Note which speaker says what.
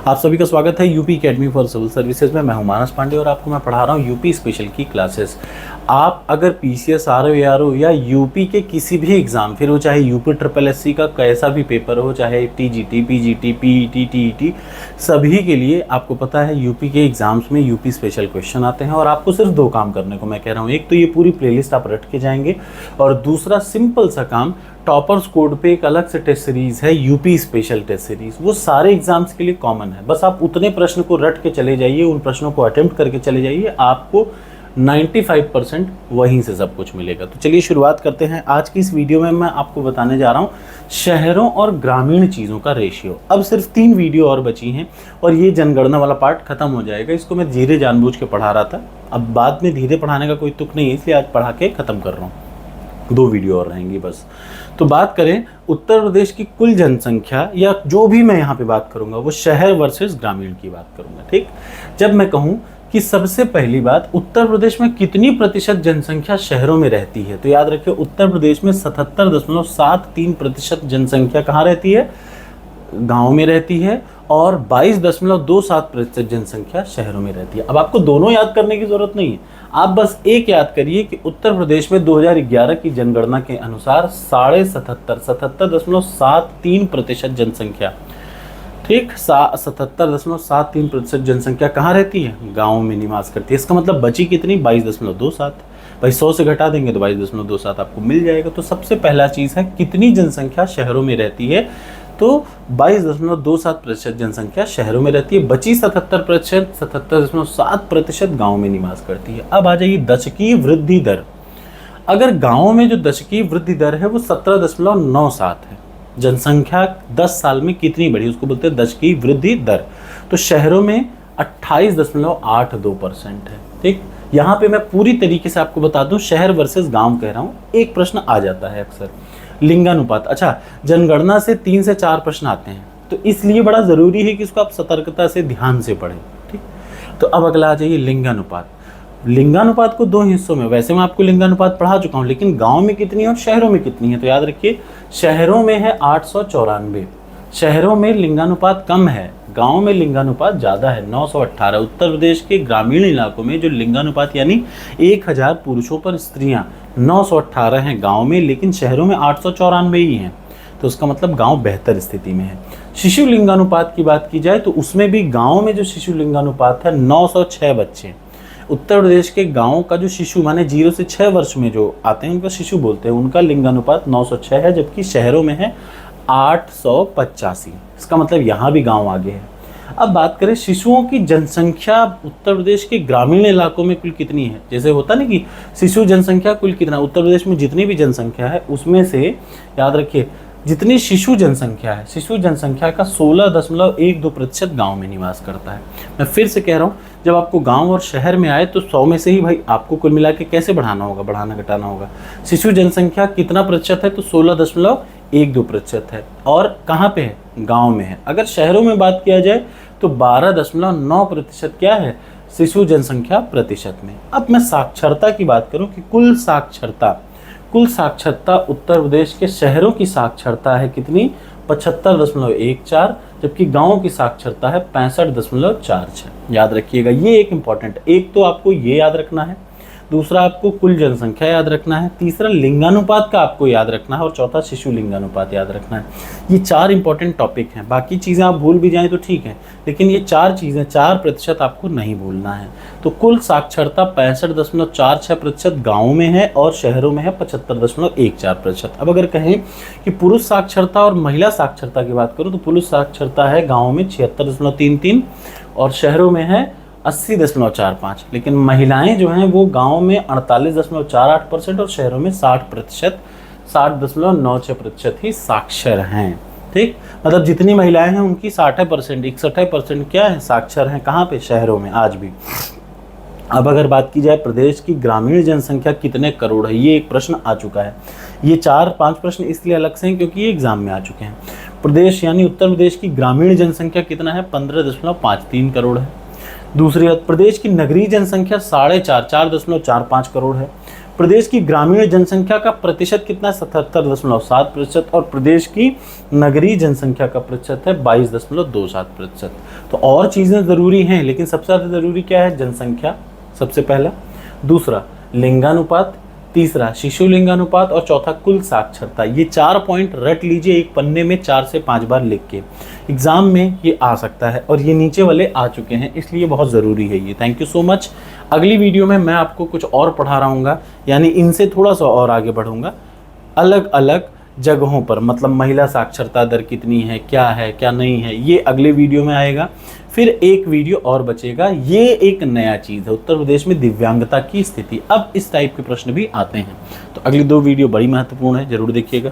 Speaker 1: आप सभी का स्वागत है UP academy for civil services में। मैं हूं मानस पांडे और आपको मैं पढ़ा रहा हूं यूपी स्पेशल की क्लासेस। आप अगर पीसीएस आरओ या यूपी के किसी भी एग्ज़ाम, फिर वो चाहे यूपी ट्रिपल एससी का कैसा भी पेपर हो, चाहे टीजीटी, पीजीटी, पीईटी, टीईटी, सभी के लिए आपको पता है यूपी के एग्ज़ाम्स में यूपी स्पेशल क्वेश्चन आते हैं। और आपको सिर्फ दो काम करने को मैं कह रहा हूँ। एक तो ये पूरी प्लेलिस्ट आप रट के जाएंगे, और दूसरा सिंपल सा काम, टॉपर्स कोड पे एक अलग से टेस्ट सीरीज़ है यूपी स्पेशल टेस्ट सीरीज़, वो सारे एग्जाम्स के लिए कॉमन है। बस आप उतने प्रश्न को रट के चले जाइए, उन प्रश्नों को अटेम्प्ट करके चले जाइए, आपको 95% वहीं से सब कुछ मिलेगा। तो चलिए शुरुआत करते हैं। आज की इस वीडियो में मैं आपको बताने जा रहा हूँ शहरों और ग्रामीण चीज़ों का रेशियो। अब सिर्फ 3 वीडियो और बची हैं और ये जनगणना वाला पार्ट खत्म हो जाएगा। इसको मैं धीरे जानबूझ के पढ़ा रहा था, अब बाद में धीरे पढ़ाने का कोई तुक नहीं है, इसलिए आज पढ़ा के ख़त्म कर रहा हूँ। 2 वीडियो और रहेंगी बस। तो बात करें उत्तर प्रदेश की कुल जनसंख्या, या जो भी मैं यहाँ पे बात करूँगा वो शहर वर्सेस ग्रामीण की बात करूँगा। ठीक, जब मैं कहूँ कि सबसे पहली बात उत्तर प्रदेश में कितनी प्रतिशत जनसंख्या शहरों में रहती है, तो याद रखिए उत्तर प्रदेश में 77.73% जनसंख्या कहाँ रहती है, गाँव में रहती है, और 22.27% जनसंख्या शहरों में रहती है। अब आपको दोनों याद करने की जरूरत नहीं है, आप बस एक याद करिए कि उत्तर प्रदेश में 2011 की जनगणना के अनुसार 77.73% जनसंख्या, ठीक, 77.73% जनसंख्या कहाँ रहती है, गाँव में निवास करती है। इसका मतलब बची कितनी, 22.27। भाई 100 से घटा देंगे तो 22.27 आपको मिल जाएगा। तो सबसे पहला चीज़ है कितनी जनसंख्या शहरों में रहती है, तो 22.27% जनसंख्या शहरों में रहती है, बची 77.7% गाँव में निवास करती है। अब आ जाइए दशकीय वृद्धि दर। अगर गाँव में जो दशकीय वृद्धि दर है वो 17.97 है, जनसंख्या 10 साल में कितनी बढ़ी उसको बोलते हैं दशकीय वृद्धि दर। तो शहरों में 28.82% है। ठीक, यहाँ पे मैं पूरी तरीके से आपको बता दूं, शहर वर्सेस गांव कह रहा हूँ। एक प्रश्न आ जाता है अक्सर, लिंगानुपात। अच्छा, जनगणना से 3 से 4 प्रश्न आते हैं, तो इसलिए बड़ा ज़रूरी है कि इसको आप सतर्कता से ध्यान से पढ़ें। ठीक, तो अब अगला आ जाइए लिंगानुपात। लिंगानुपात को 2 हिस्सों में, वैसे मैं आपको लिंगानुपात पढ़ा चुका हूँ, लेकिन गांव में कितनी है और शहरों में कितनी है, तो याद रखिए शहरों में है 894, शहरों में लिंगानुपात कम है, गांव में लिंगानुपात ज़्यादा है 918। उत्तर प्रदेश के ग्रामीण इलाकों में जो लिंगानुपात यानी 1000 पुरुषों पर स्त्रियां 918 हैं गांव में, लेकिन शहरों में 894 ही हैं। तो उसका मतलब गांव बेहतर स्थिति में है। शिशु लिंगानुपात की बात की जाए तो उसमें भी गांव में जो शिशु लिंगानुपात है 906 बच्चे। उत्तर प्रदेश के गाँव का जो शिशु माने 0 से 6 वर्ष में जो आते हैं उनका शिशु बोलते हैं, उनका लिंगानुपात 906 है, जबकि शहरों में है 885। इसका मतलब यहाँ भी गांव आगे है। अब बात करें शिशुओं की जनसंख्या उत्तर प्रदेश के ग्रामीण इलाकों में कुल कितनी है। जैसे होता ना कि शिशु जनसंख्या कुल कितना, उत्तर प्रदेश में जितनी भी जनसंख्या है उसमें से याद रखिए जितनी शिशु जनसंख्या है, शिशु जनसंख्या का 16.12% गाँव में निवास करता है। मैं फिर से कह रहा हूँ, जब आपको गांव और शहर में आए तो 100 में से ही भाई आपको कुल मिला के कैसे बढ़ाना होगा, बढ़ाना घटाना होगा। शिशु जनसंख्या कितना प्रतिशत है, तो 16.12% है, और कहाँ पे है, गांव में है। अगर शहरों में बात किया जाए तो 12.9% क्या है, शिशु जनसंख्या प्रतिशत में। अब मैं साक्षरता की बात करूँ कि कुल साक्षरता उत्तर प्रदेश के शहरों की साक्षरता है कितनी, 75.14, जबकि गाँव की साक्षरता है 65.46। याद रखिएगा, ये एक इम्पॉर्टेंट, एक तो आपको ये याद रखना है, दूसरा आपको कुल जनसंख्या याद रखना है, तीसरा लिंगानुपात का आपको याद रखना है, और चौथा शिशु लिंगानुपात याद रखना है। ये 4 इंपॉर्टेंट टॉपिक हैं। बाकी चीज़ें आप भूल भी जाएं तो ठीक है, लेकिन ये 4 चीज़ें 4% आपको नहीं भूलना है। तो कुल साक्षरता 65.46% गाँव में है और शहरों में है 75.14%। अब अगर कहें कि पुरुष साक्षरता और महिला साक्षरता की बात करूँ तो पुरुष साक्षरता है गाँव में 76.33 और शहरों में है 80.45, लेकिन महिलाएं जो हैं वो गांव में 48.48% और शहरों में 60.96% ही साक्षर हैं। ठीक, मतलब जितनी महिलाएं हैं उनकी 60%, 61% क्या है, साक्षर हैं। कहाँ पे, शहरों में आज भी। अब अगर बात की जाए प्रदेश की ग्रामीण जनसंख्या कितने करोड़ है, ये एक प्रश्न आ चुका है। ये 4-5 प्रश्न इसलिए अलग से हैं क्योंकि ये एग्जाम में आ चुके हैं। प्रदेश यानी उत्तर प्रदेश की ग्रामीण जनसंख्या कितना है, 15.53 करोड़ है। दूसरी बात, प्रदेश की नगरीय जनसंख्या 4.45 करोड़ है। प्रदेश की ग्रामीण जनसंख्या का प्रतिशत कितना है? 77.7%। और प्रदेश की नगरीय जनसंख्या का प्रतिशत है 22.27%। तो और चीज़ें ज़रूरी हैं, लेकिन सबसे ज़्यादा ज़रूरी क्या है? जनसंख्या सबसे पहला, दूसरा लिंगानुपात, तीसरा शिशु लिंगानुपात और चौथा कुल साक्षरता। ये 4 पॉइंट रट लीजिए एक पन्ने में 4 से 5 बार लिख के, एग्जाम में ये आ सकता है और ये नीचे वाले आ चुके हैं, इसलिए बहुत ज़रूरी है ये। Thank you so much. अगली वीडियो में मैं आपको कुछ और पढ़ा रहूँगा, यानी इनसे थोड़ा सा और आगे बढ़ूँगा, अलग अलग जगहों पर, मतलब महिला साक्षरता दर कितनी है क्या नहीं है, ये अगले वीडियो में आएगा। फिर एक वीडियो और बचेगा, ये एक नया चीज़ है, उत्तर प्रदेश में दिव्यांगता की स्थिति। अब इस टाइप के प्रश्न भी आते हैं, तो अगली 2 वीडियो बड़ी महत्वपूर्ण है, जरूर देखिएगा।